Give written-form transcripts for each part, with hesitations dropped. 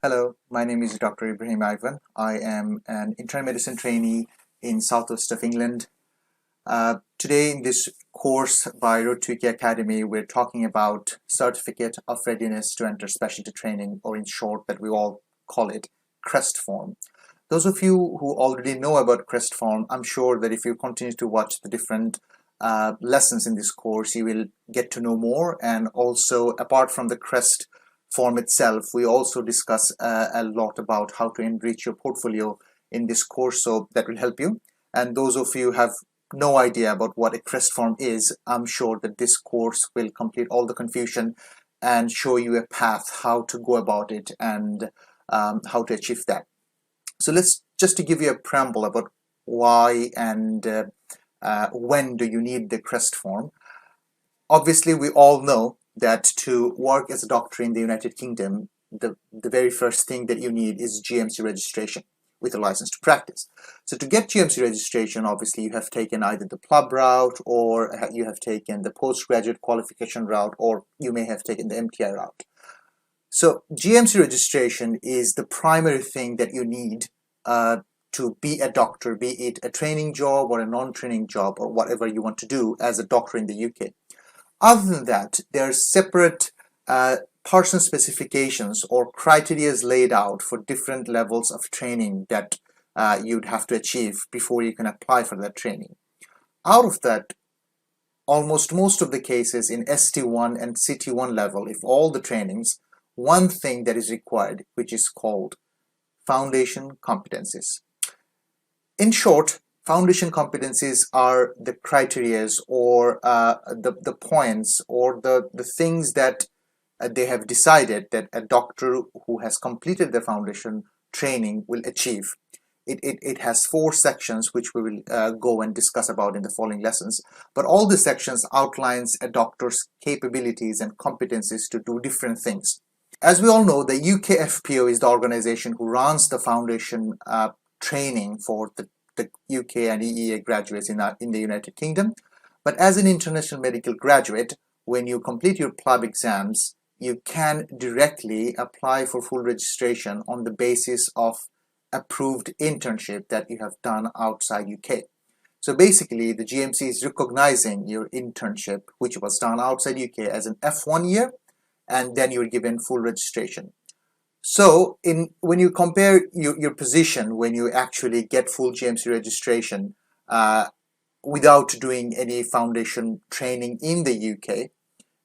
Hello, my name is Dr. Ibrahim Ivan. I am an internal medicine trainee in southwest of England. Today in this course by RoadToUK Academy, we're talking about Certificate of Readiness to Enter Specialty Training, or in short that we all call it Crest form. Those of you who already know about Crest form, I'm sure that if you continue to watch the different lessons in this course, you will get to know more. And also, apart from the Crest form itself, we also discuss a lot about how to enrich your portfolio in this course, so that will help you. And those of you who have no idea about what a Crest form is, I'm sure that this course will complete all the confusion and show you a path how to go about it and how to achieve that. So let's just to give you a preamble about why and when do you need the Crest form. Obviously, we all know that to work as a doctor in the United Kingdom, the very first thing that you need is GMC registration with a license to practice. So to get GMC registration, obviously you have taken either the plab route, or you have taken the postgraduate qualification route, or you may have taken the MTI route. So GMC registration is the primary thing that you need to be a doctor, be it a training job or a non-training job or whatever you want to do as a doctor in the UK. Other than that, there are separate person specifications or criteria laid out for different levels of training that you'd have to achieve before you can apply for that training. Out of that, almost most of the cases in ST1 and CT1 level, if all the trainings, one thing that is required, which is called foundation competencies. In short, foundation competencies are the criterias or the points or the things that they have decided that a doctor who has completed the foundation training will achieve. It has 4 sections which we will go and discuss about in the following lessons, but all the sections outlines a doctor's capabilities and competencies to do different things. As we all know, the UKFPO is the organization who runs the foundation training for the UK and EEA graduates in the United Kingdom. But as an international medical graduate, when you complete your plab exams, you can directly apply for full registration on the basis of approved internship that you have done outside UK. So basically, the GMC is recognizing your internship, which was done outside UK, as an F1 year, and then you're given full registration. So when you compare your position when you actually get full GMC registration without doing any foundation training in the UK,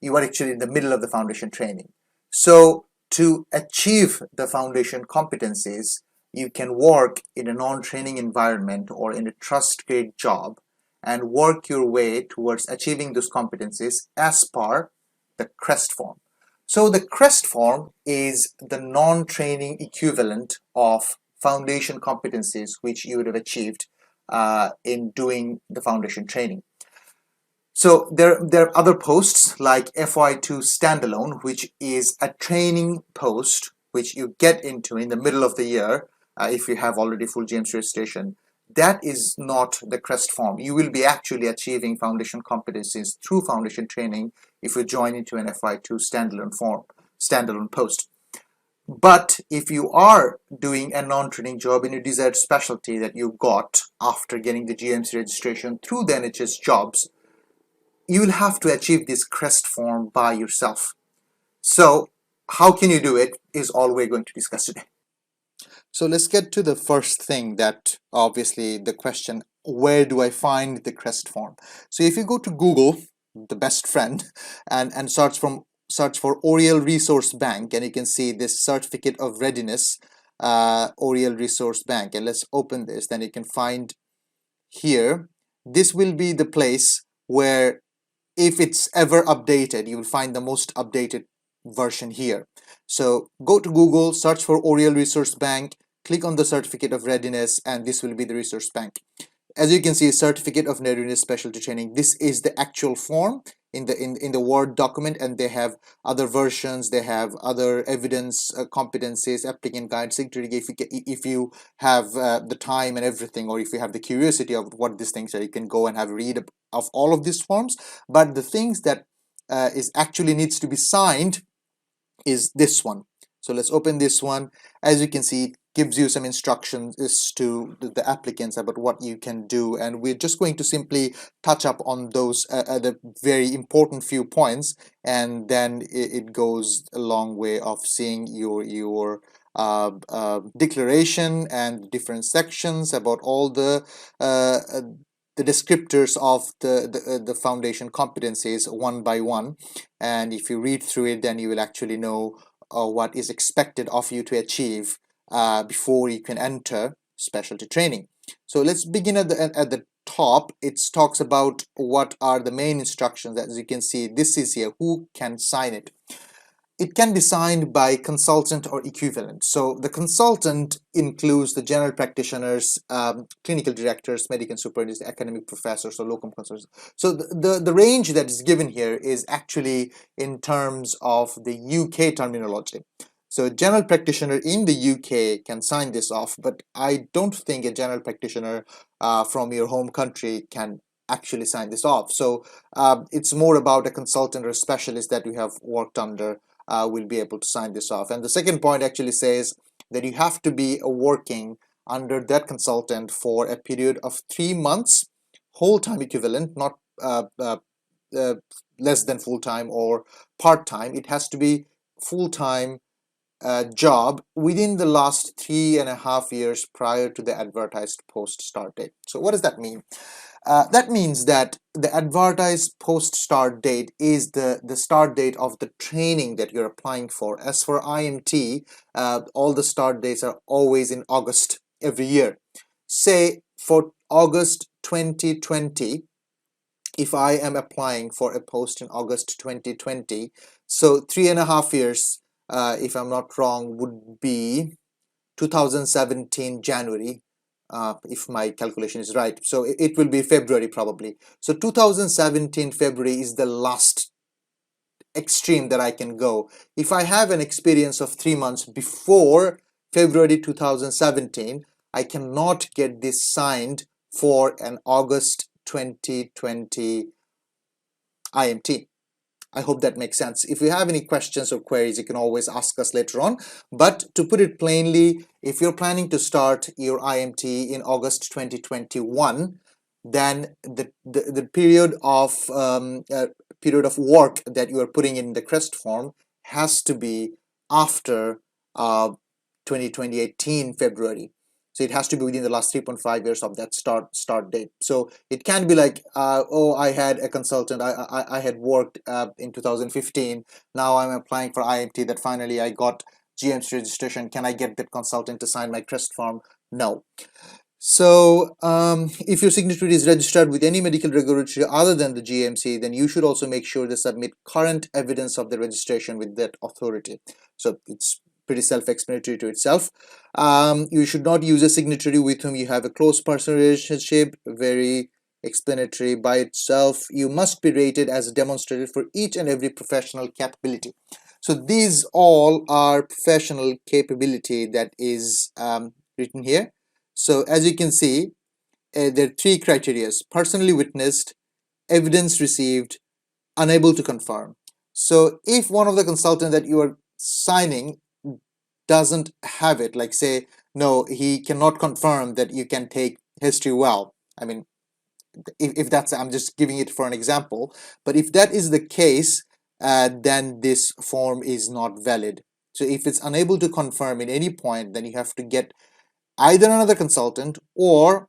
you are actually in the middle of the foundation training. So to achieve the foundation competencies, you can work in a non-training environment or in a trust grade job and work your way towards achieving those competencies as per the Crest form. So the Crest form is the non-training equivalent of foundation competencies which you would have achieved in doing the foundation training. So there are other posts like FY2 standalone, which is a training post which you get into in the middle of the year if you have already full GMC registration. That is not the Crest form. You will be actually achieving foundation competencies through foundation training if you join into an FY2 standalone post. But if you are doing a non-training job in your desired specialty that you got after getting the GMC registration through the NHS jobs, you will have to achieve this Crest form by yourself. So how can you do it is all we're going to discuss today. So let's get to the first thing, that obviously the question, where do I find the Crest form? So if you go to Google, the best friend, and search for Oriel Resource Bank, and you can see this Certificate of Readiness, Oriel Resource Bank, and let's open this, then you can find here, this will be the place where if it's ever updated, you will find the most updated version here. So go to Google, search for Oriel Resource Bank, click on the Certificate of Readiness, and this will be the resource bank. As you can see, Certificate of Readiness Specialty Training. This is the actual form in the Word document, and they have other versions. They have other evidence, competencies, applicant guide, secretary. If you have the time and everything, or if you have the curiosity of what these things are, you can go and have a read of all of these forms. But the things that is actually needs to be signed is this one. So let's open this one. As you can see, it gives you some instructions as to the applicants about what you can do, and we're just going to simply touch up on those the very important few points, and then it goes a long way of seeing your declaration and different sections about all the descriptors of the foundation competencies one by one. And if you read through it, then you will actually know what is expected of you to achieve before you can enter specialty training. So let's begin at the top. It talks about what are the main instructions. As you can see, this is here, who can sign it. It can be signed by consultant or equivalent. So the consultant includes the general practitioners, clinical directors, medical superintendents, academic professors, or locum consultants. So the range that is given here is actually in terms of the UK terminology. So a general practitioner in the UK can sign this off, but I don't think a general practitioner from your home country can actually sign this off. So it's more about a consultant or a specialist that you have worked under will be able to sign this off. And the second point actually says that you have to be working under that consultant for a period of 3 months, whole-time equivalent, not less than full-time or part-time. It has to be full-time job within the last 3.5 years prior to the advertised post start date. So what does that mean? That means that the advertised post start date is the start date of the training that you're applying for. As for IMT, all the start dates are always in August every year. Say for August 2020, if I am applying for a post in August 2020, so 3.5 years, if I'm not wrong, would be 2017 January, if my calculation is right. So it will be February probably. So 2017 February is the last extreme that I can go. If I have an experience of 3 months before February 2017, I cannot get this signed for an August 2020 IMT. I hope that makes sense. If you have any questions or queries, you can always ask us later on. But to put it plainly, if you're planning to start your IMT in August 2021, then the period of work that you are putting in the Crest form has to be after 2018 February. So it has to be within the last 3.5 years of that start date. So it can be like, oh, I had a consultant, I had worked in 2015. Now I'm applying for IMT that finally I got Gmc registration. Can I get that consultant to sign my Crest form? No. So if your signature is registered with any medical regulatory other than the GMC, then you should also make sure to submit current evidence of the registration with that authority. So it's pretty self-explanatory to itself. You should not use a signatory with whom you have a close personal relationship. Very explanatory by itself. You must be rated as demonstrated for each and every professional capability. So these all are professional capability that is written here. So as you can see, there are 3 criteria: personally witnessed, evidence received, unable to confirm. So if one of the consultants that you are signing doesn't have it, like say, no, he cannot confirm that you can take history well. I mean, if that's, I'm just giving it for an example, but if that is the case, then this form is not valid. So if it's unable to confirm in any point, then you have to get either another consultant or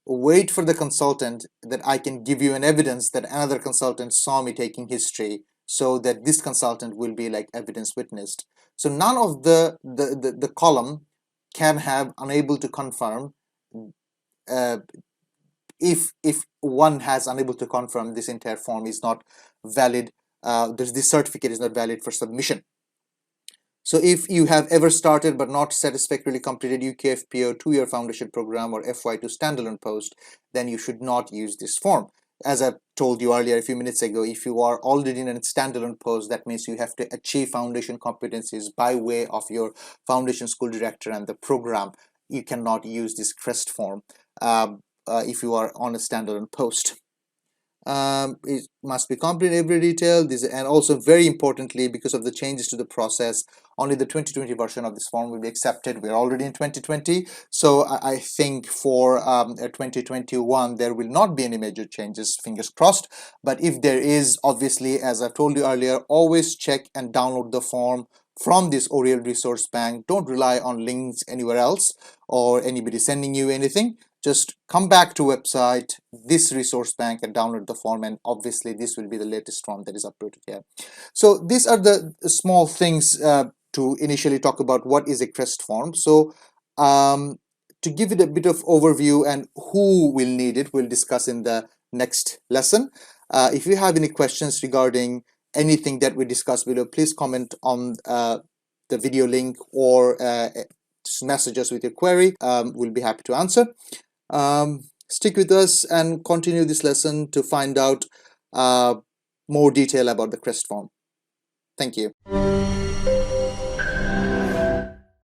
wait for the consultant that I can give you an evidence that another consultant saw me taking history, so that this consultant will be like evidence witnessed. So none of the column can have unable to confirm. If one has unable to confirm, this entire form is not valid. This certificate is not valid for submission. So if you have ever started but not satisfactorily completed UKFPO 2-year foundation program or FY2 standalone post, then you should not use this form. As I told you earlier a few minutes ago, if you are already in a standalone post, that means you have to achieve foundation competencies by way of your foundation school director and the program. You cannot use this Crest form if you are on a standalone post. It must be complete in every detail. And also very importantly, because of the changes to the process, only the 2020 version of this form will be accepted. We're already in 2020, so I think for 2021 there will not be any major changes, fingers crossed. But if there is, obviously, as I've told you earlier, always check and download the form from this ORIEL resource bank. Don't rely on links anywhere else or anybody sending you anything. Just come back to website, this resource bank, and download the form, and obviously this will be the latest form that is uploaded here. So these are the small things to initially talk about what is a Crest form. So to give it a bit of overview and who will need it, we'll discuss in the next lesson. If you have any questions regarding anything that we discussed below, please comment on the video link or message us with your query. We'll be happy to answer. Stick with us and continue this lesson to find out more detail about the Crest form. Thank you.